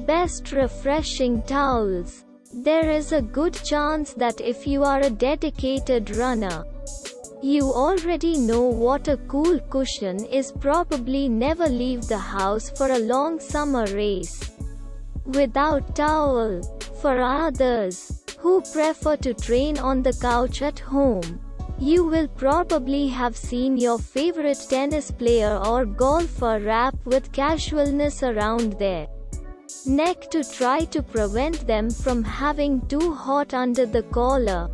Best refreshing towels. There is a good chance that if you are a dedicated runner, you already know what a cool cushion is. Probably never leave the house for a long summer race without towel. For others who prefer to train on the couch at home, you will probably have seen your favorite tennis player or golfer wrap with casualness around their neck to try to prevent them from having too hot under the collar.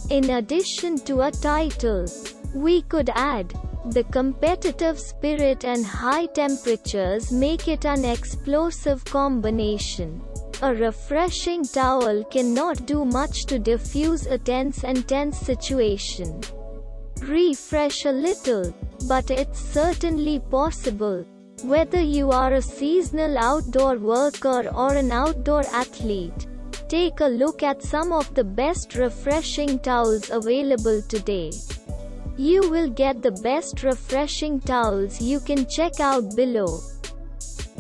In addition to a title, we could add, the competitive spirit and high temperatures make it an explosive combination. A refreshing towel cannot do much to diffuse a tense situation. Refresh a little, but it's certainly possible. Whether you are a seasonal outdoor worker or an outdoor athlete, take a look at some of the best refreshing towels available today. You will get the best refreshing towels you can check out below.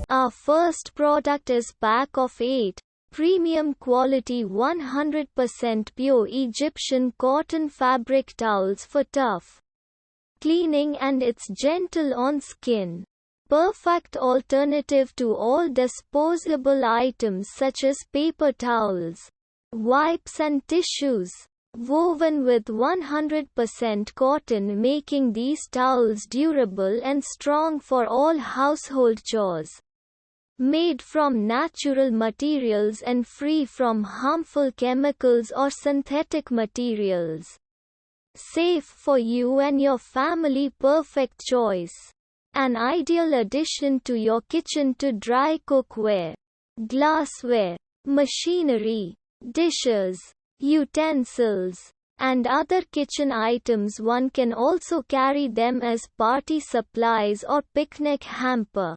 Our first product is pack of 8 premium quality 100% pure Egyptian cotton fabric towels for tough cleaning, and it's gentle on skin. Perfect alternative to all disposable items such as paper towels, wipes and tissues. Woven with 100% cotton, making these towels durable and strong for all household chores. Made from natural materials and free from harmful chemicals or synthetic materials. Safe for you and your family. Perfect choice. An ideal addition to your kitchen to dry cookware, glassware, machinery, dishes, utensils, and other kitchen items. One can also carry them as party supplies or picnic hamper.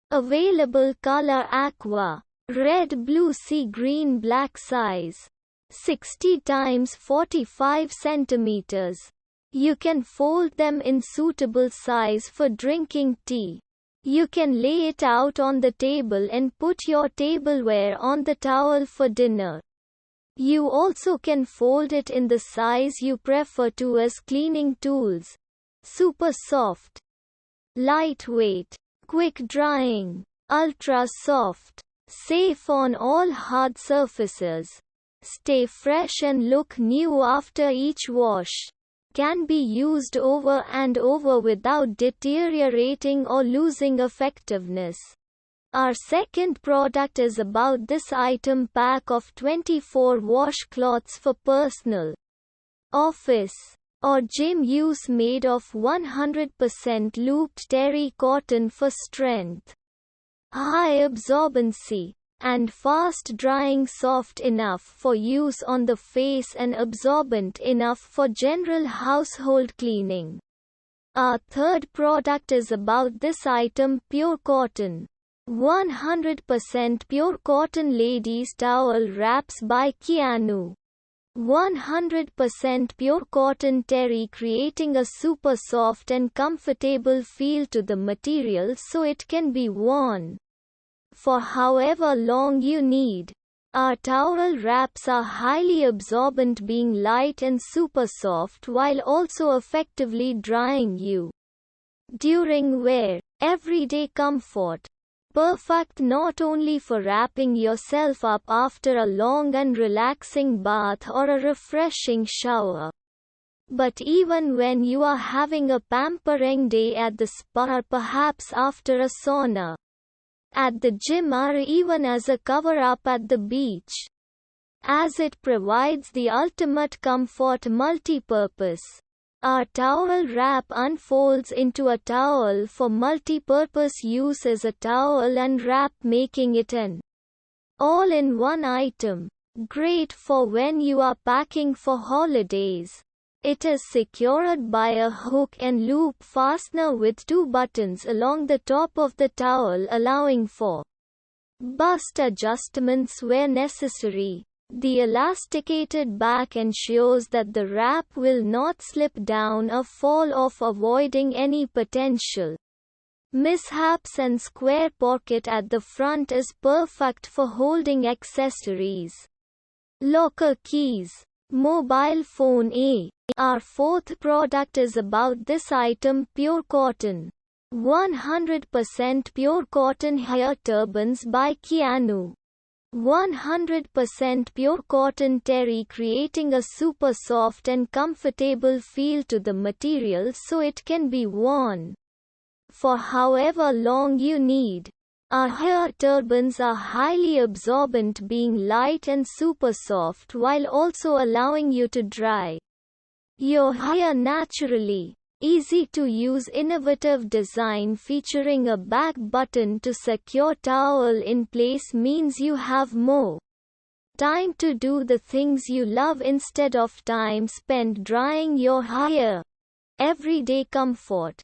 Available color: aqua, red, blue, sea green, black. Size 60 x 45 cm. You can fold them in suitable size for drinking tea. You can lay it out on the table and put your tableware on the towel for dinner. You also can fold it in the size you prefer to as cleaning tools. Super soft, lightweight, quick drying, ultra soft, safe on all hard surfaces. Stay fresh and look new after each wash. Can be used over and over without deteriorating or losing effectiveness. Our second product is about this item: pack of 24 washcloths for personal, office, or gym use, made of 100% looped terry cotton for strength, high absorbency, and fast drying. Soft enough for use on the face and absorbent enough for general household cleaning. Our third product is about this item: pure cotton, 100% pure cotton ladies towel wraps by Kianu. 100% pure cotton terry, creating a super soft and comfortable feel to the material so it can be worn for however long you need. Our towel wraps are highly absorbent, being light and super soft while also effectively drying you during wear. Everyday comfort. Perfect not only for wrapping yourself up after a long and relaxing bath or a refreshing shower, but even when you are having a pampering day at the spa, or perhaps after a sauna, at the gym, or even as a cover-up at the beach, as it provides the ultimate comfort multi-purpose. Our towel wrap unfolds into a towel for multi-purpose use as a towel and wrap, making it an all-in-one item. Great for when you are packing for holidays. It is secured by a hook and loop fastener with 2 buttons along the top of the towel, allowing for bust adjustments where necessary. The elasticated back ensures that the wrap will not slip down or fall off, avoiding any potential mishaps and square pocket at the front is perfect for holding accessories. Locker keys. Mobile phone A. Our fourth product is about this item: Pure Cotton. 100% pure cotton hair turbans by Keanu. 100% pure cotton terry, creating a super soft and comfortable feel to the material so it can be worn for however long you need. Our hair turbans are highly absorbent, being light and super soft while also allowing you to dry your hair naturally. Easy to use, innovative design featuring a back button to secure towel in place means you have more time to do the things you love instead of time spent drying your hair. Everyday comfort.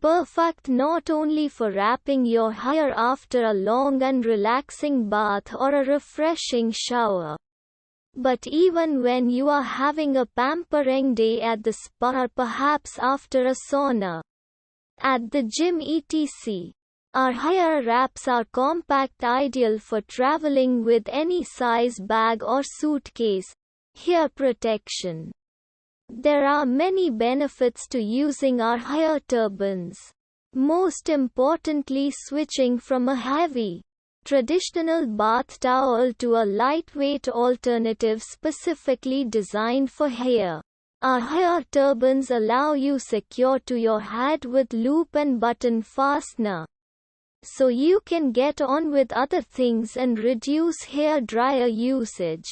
Perfect not only for wrapping your hair after a long and relaxing bath or a refreshing shower, but even when you are having a pampering day at the spa or perhaps after a sauna at the gym etc. Our hair wraps are compact, ideal for traveling with any size bag or suitcase. Hair protection. There are many benefits to using our hair turbans. Most importantly, switching from a heavy traditional bath towel to a lightweight alternative specifically designed for hair. Our hair turbans allow you secure to your head with loop and button fastener, so you can get on with other things and reduce hair dryer usage.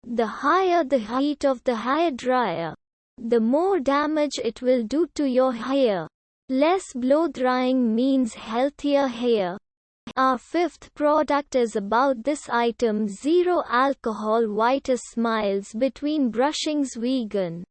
The higher the heat of the hair dryer, the more damage it will do to your hair. Less blow drying means healthier hair. Our fifth product is about this item: zero alcohol white smiles between brushings, vegan.